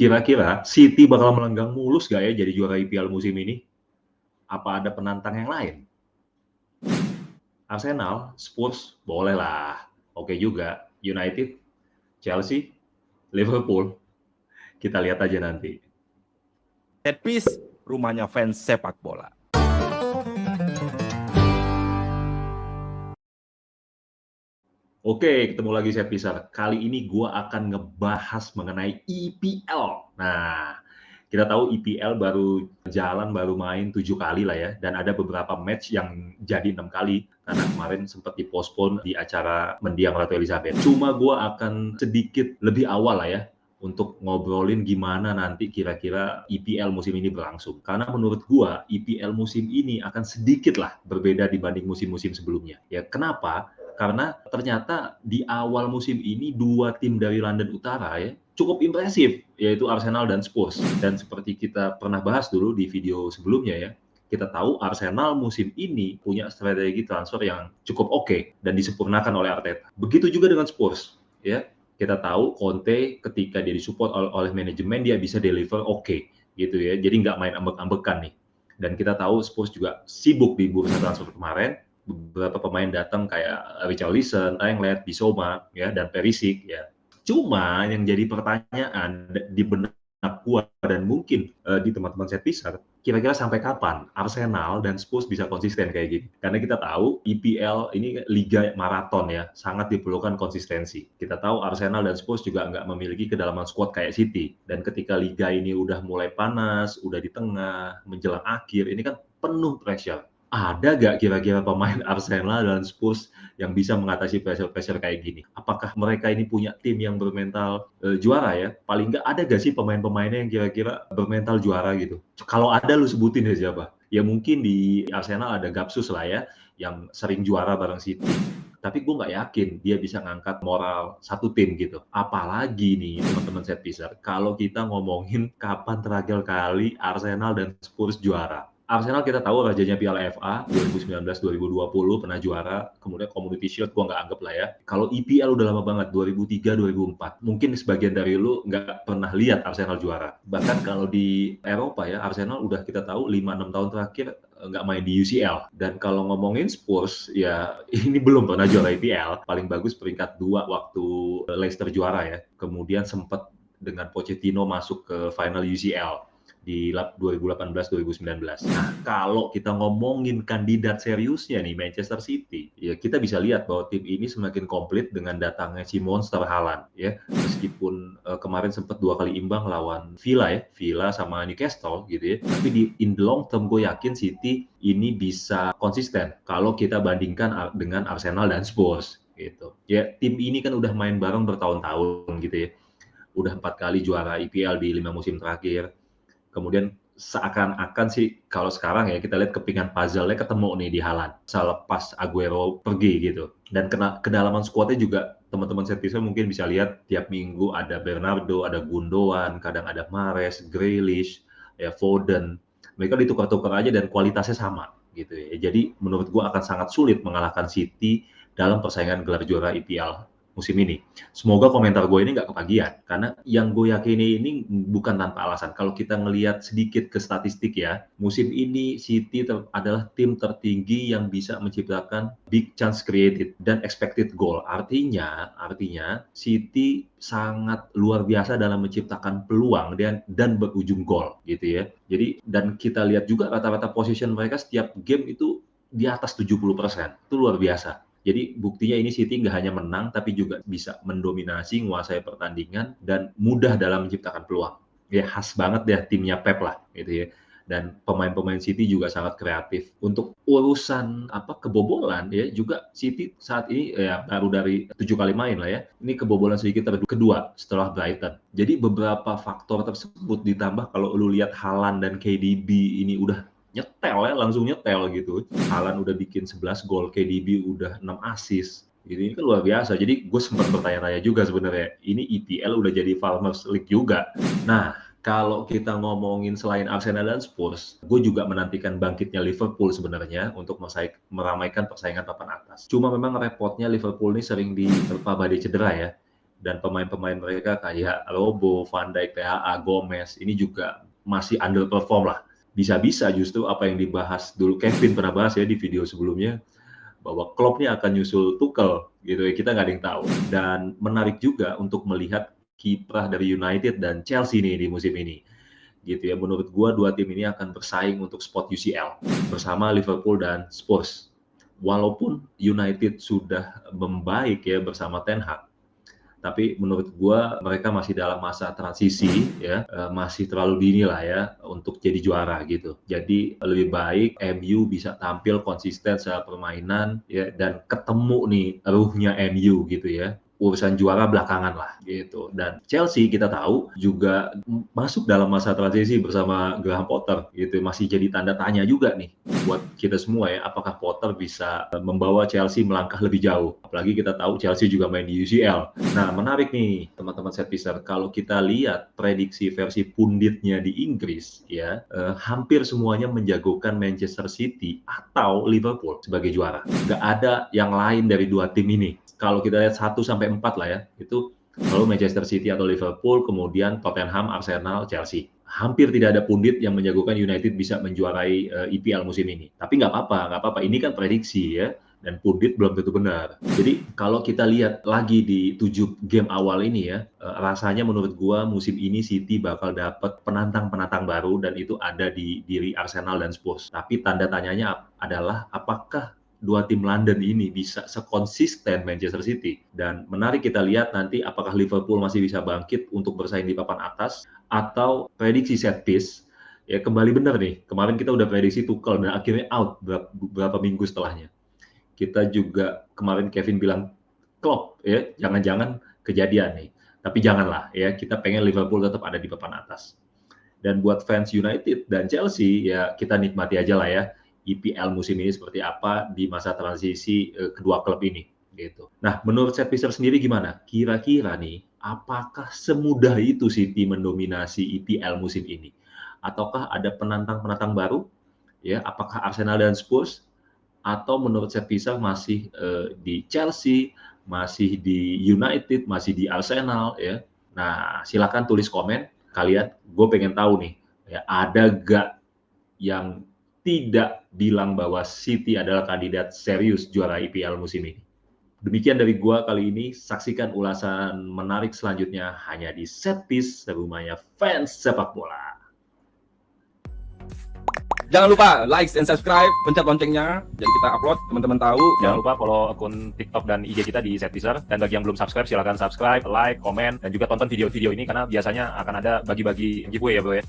Kira-kira City bakal melenggang mulus nggak ya jadi juara IPL musim ini? Apa ada penantang yang lain? Arsenal, Spurs, boleh lah. Oke juga. United, Chelsea, Liverpool. Kita lihat aja nanti. Set piece, rumahnya fans sepak bola. Oke, ketemu lagi saya Pisar. Kali ini gua akan ngebahas mengenai EPL. Nah, kita tahu EPL baru jalan, baru main 7 kali lah ya, dan ada beberapa match yang jadi 6 kali, karena kemarin sempat dipospon di acara mendiang Ratu Elizabeth. Cuma gua akan sedikit lebih awal lah ya, untuk ngobrolin gimana nanti kira-kira EPL musim ini berlangsung. Karena menurut gua, EPL musim ini akan sedikit lah berbeda dibanding musim-musim sebelumnya. Ya, kenapa? Karena ternyata di awal musim ini 2 tim dari London Utara ya, cukup impresif, yaitu Arsenal dan Spurs. Dan seperti kita pernah bahas dulu di video sebelumnya ya, kita tahu Arsenal musim ini punya strategi transfer yang cukup oke dan disempurnakan oleh Arteta. Begitu juga dengan Spurs, ya. Kita tahu Conte ketika dia disupport oleh manajemen dia bisa deliver oke, gitu ya. Jadi nggak main ambek-ambekan nih. Dan kita tahu Spurs juga sibuk di bursa transfer kemarin, beberapa pemain datang kayak Richarlison, Englet, Bissouma, ya, dan Perisic, ya. Cuma yang jadi pertanyaan di benak gua dan mungkin di teman-teman set Pisar, kira-kira sampai kapan Arsenal dan Spurs bisa konsisten kayak gini? Karena kita tahu EPL ini liga maraton ya, sangat diperlukan konsistensi. Kita tahu Arsenal dan Spurs juga nggak memiliki kedalaman squad kayak City. Dan ketika liga ini udah mulai panas, udah di tengah, menjelang akhir, ini kan penuh pressure. Ada nggak kira-kira pemain Arsenal dan Spurs yang bisa mengatasi pressure-pressure kayak gini? Apakah mereka ini punya tim yang bermental juara ya? Paling nggak ada nggak sih pemain-pemainnya yang kira-kira bermental juara gitu? Kalau ada lu sebutin ya siapa? Ya mungkin di Arsenal ada Gapsus lah ya, yang sering juara bareng City. Tapi gue nggak yakin dia bisa ngangkat moral satu tim gitu. Apalagi nih teman-teman set Pisar, kalau kita ngomongin kapan terakhir kali Arsenal dan Spurs juara. Arsenal kita tahu rajanya Piala FA 2019-2020 pernah juara, kemudian Community Shield gua nggak anggap lah ya. Kalau EPL udah lama banget 2003-2004. Mungkin sebagian dari lu nggak pernah lihat Arsenal juara. Bahkan kalau di Eropa ya, Arsenal udah kita tahu 5-6 tahun terakhir nggak main di UCL. Dan kalau ngomongin Spurs, ya ini belum pernah juara EPL. Paling bagus peringkat 2 waktu Leicester juara ya. Kemudian sempat dengan Pochettino masuk ke final UCL di 2018-2019. Nah, kalau kita ngomongin kandidat seriusnya nih Manchester City, ya kita bisa lihat bahwa tim ini semakin komplit dengan datangnya si monster Haaland ya. Meskipun kemarin sempat 2 kali imbang lawan Villa sama Newcastle gitu ya. Tapi in the long term gue yakin City ini bisa konsisten kalau kita bandingkan dengan Arsenal dan Spurs gitu. Ya tim ini kan udah main bareng bertahun-tahun gitu ya. Udah 4 kali juara IPL di 5 musim terakhir. Kemudian seakan-akan sih kalau sekarang ya kita lihat kepingan puzzle-nya ketemu nih di Haaland selepas Aguero pergi gitu. Dan kedalaman squad-nya juga teman-teman setpisnya mungkin bisa lihat tiap minggu ada Bernardo, ada Gundogan, kadang ada Mahrez, Grealish, ya Foden. Mereka ditukar-tukar aja dan kualitasnya sama gitu ya. Jadi menurut gua akan sangat sulit mengalahkan City dalam persaingan gelar juara IPL musim ini. Semoga komentar gue ini nggak kebagian, karena yang gue yakini ini bukan tanpa alasan. Kalau kita ngelihat sedikit ke statistik ya, musim ini City adalah tim tertinggi yang bisa menciptakan big chance created dan expected goal. Artinya City sangat luar biasa dalam menciptakan peluang dan berujung gol gitu ya. Jadi dan kita lihat juga rata-rata position mereka setiap game itu di atas 70%. Itu luar biasa. Jadi buktinya ini City nggak hanya menang, tapi juga bisa mendominasi, menguasai pertandingan, dan mudah dalam menciptakan peluang. Ya khas banget deh timnya Pep lah, gitu ya. Dan pemain-pemain City juga sangat kreatif. Untuk urusan kebobolan ya juga City saat ini ya baru dari 7 kali main lah ya. Ini kebobolan sedikit kedua setelah Brighton. Jadi beberapa faktor tersebut ditambah kalau lu lihat Haaland dan KDB ini udah nyetel ya, langsung nyetel gitu. Haaland udah bikin 11 gol, KDB udah 6 assist. Ini kan luar biasa. Jadi gue sempat bertanya-tanya juga sebenarnya, ini EPL udah jadi Farmers League juga. Nah, kalau kita ngomongin selain Arsenal dan Spurs, gue juga menantikan bangkitnya Liverpool sebenarnya untuk meramaikan persaingan papan atas. Cuma memang repotnya Liverpool ini sering diterpa badai cedera ya. Dan pemain-pemain mereka kayak Robo, Van Dijk, PAA, Gomez, ini juga masih underperform lah. Bisa-bisa justru apa yang dibahas dulu, Kevin pernah bahas ya di video sebelumnya, bahwa Klopp ini akan nyusul Tuchel, gitu ya, kita nggak ada yang tahu. Dan menarik juga untuk melihat kiprah dari United dan Chelsea nih di musim ini. Gitu ya, menurut gua dua tim ini akan bersaing untuk spot UCL bersama Liverpool dan Spurs. Walaupun United sudah membaik ya bersama Ten Hag, tapi menurut gua mereka masih dalam masa transisi ya, masih terlalu dini lah ya untuk jadi juara gitu. Jadi lebih baik MU bisa tampil konsisten secara permainan ya, dan ketemu nih ruhnya MU gitu ya. Urusan juara belakangan lah gitu. Dan Chelsea kita tahu juga masuk dalam masa transisi bersama Graham Potter gitu. Masih jadi tanda tanya juga nih buat kita semua ya, apakah Potter bisa membawa Chelsea melangkah lebih jauh. Apalagi kita tahu Chelsea juga main di UCL. Nah, menarik nih teman-teman setpiser, kalau kita lihat prediksi versi punditnya di Inggris ya, hampir semuanya menjagokan Manchester City atau Liverpool sebagai juara. Nggak ada yang lain dari dua tim ini. Kalau kita lihat 1-4 lah ya, itu lalu Manchester City atau Liverpool, kemudian Tottenham, Arsenal, Chelsea. Hampir tidak ada pundit yang menjagokan United bisa menjuarai IPL musim ini. Tapi nggak apa-apa. Ini kan prediksi ya, dan pundit belum tentu benar. Jadi kalau kita lihat lagi di 7 game awal ini ya, rasanya menurut gua musim ini City bakal dapat penantang-penantang baru, dan itu ada di diri Arsenal dan Spurs. Tapi tanda tanyanya adalah apakah dua tim London ini bisa sekonsisten Manchester City. Dan menarik kita lihat nanti apakah Liverpool masih bisa bangkit untuk bersaing di papan atas, atau prediksi set piece ya kembali benar nih. Kemarin kita udah prediksi Tuchel dan akhirnya out beberapa minggu setelahnya. Kita juga kemarin Kevin bilang Klopp ya, jangan-jangan kejadian nih. Tapi janganlah ya, kita pengen Liverpool tetap ada di papan atas. Dan buat fans United dan Chelsea ya, kita nikmati aja lah ya IPL musim ini seperti apa di masa transisi kedua klub ini gitu. Nah, menurut setpiser sendiri gimana? Kira-kira nih, apakah semudah itu City mendominasi IPL musim ini? Ataukah ada penantang-penantang baru? Ya, apakah Arsenal dan Spurs? Atau menurut setpiser masih di Chelsea, masih di United, masih di Arsenal ya? Nah, silakan tulis komen kalian. Gue pengen tahu nih, ya, ada gak yang tidak bilang bahwa City adalah kandidat serius juara IPL musim ini. Demikian dari gua kali ini. Saksikan ulasan menarik selanjutnya hanya di Setpiece, rumahnya fans sepak bola. Jangan lupa like and subscribe, pencet loncengnya, jadi kita upload, teman-teman tahu. Jangan lupa follow akun TikTok dan IG kita di Setpicer. Dan bagi yang belum subscribe, silakan subscribe, like, komen, dan juga tonton video-video ini karena biasanya akan ada bagi-bagi giveaway ya bro ya.